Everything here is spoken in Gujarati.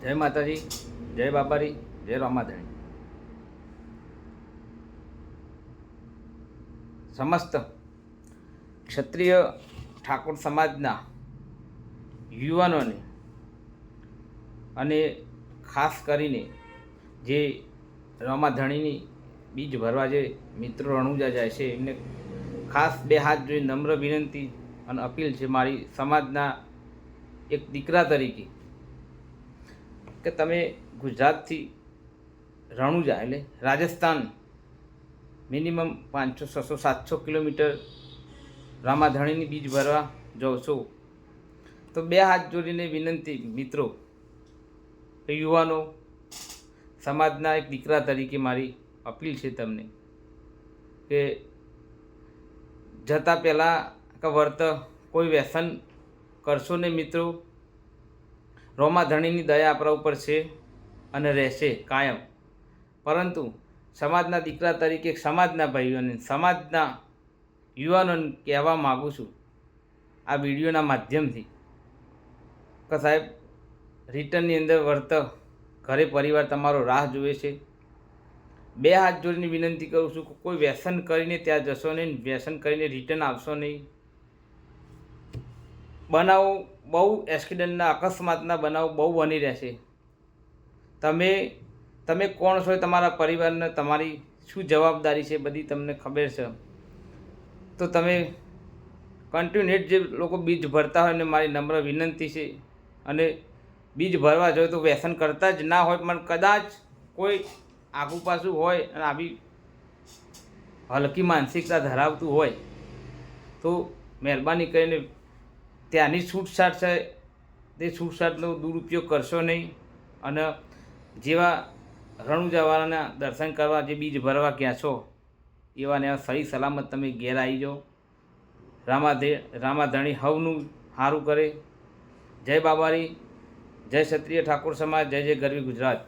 જય માતાજી, જય બાબારી, જય રામાધણી. સમસ્ત ક્ષત્રિય ઠાકોર સમાજના યુવાનોને અને ખાસ કરીને જે રામાધણીની બીજ ભરવા જે મિત્રો રણુજા જાય છે એમને ખાસ બે હાથ જોઈ નમ્ર વિનંતી અને અપીલ છે મારી સમાજના એક દીકરા તરીકે કે તમે ગુજરાતથી રણુજા એટલે રાજસ્થાન મિનિમમ 500, 600, 700 કિલોમીટર રામાધણીની બીજ ભરવા જાઓ છો તો બે હાથ જોડીને વિનંતી મિત્રો, યુવાનો, સમાજના એક દીકરા તરીકે મારી અપીલ છે તમને કે જતાં પહેલાં કે વર્ત કોઈ વ્યસન કરશો નહીં મિત્રો. રામાધણીની દયા આપણા ઉપર છે અને રહેશે કાયમ. પરંતુ સમાજના દીકરા તરીકે સમાજના ભાઈઓને, સમાજના યુવાનોને કહેવા માગું છું આ વિડીયોના માધ્યમથી કે સાહેબ રિટર્નની અંદર વર્ત ઘરે પરિવાર તમારો રાહ જુએ છે. બે હાથ જોડીને વિનંતી કરું છું કે કોઈ વ્યસન કરીને ત્યાં જશો નહીં, વ્યસન કરીને રિટર્ન આવશો નહીં. બનાવો બહુ એક્સિડન્ટના, અકસ્માતના બનાવો બહુ બની રહેશે. તમે કોણ છો, તમારા પરિવારને તમારી શું જવાબદારી છે બધી તમને ખબર છે. તો તમે કન્ટિન્યુએટ જે લોકો બીજ ભરતા હોય ને મારી નમ્ર વિનંતી છે, અને બીજ ભરવા જોઈએ તો વ્યસન કરતા જ ના હોય, પણ કદાચ કોઈ આગુ પાછું હોય અને આવી હલકી માનસિકતા ધરાવતું હોય તો મહેરબાની કરીને ત્યાંની છૂટછાટ છે તે છૂટછાટનો દુરુપયોગ કરશો નહીં. અને જેવા રણુજાવાળાના દર્શન કરવા જે બીજ ભરવા ગયા છો એવાને સહી સલામત તમે ઘેર આવી જાઓ. રામાધણી હવનું સારું કરે. જય બાબારી, જય ક્ષત્રિય ઠાકોર સમાજ, જય જય ગરવી ગુજરાત.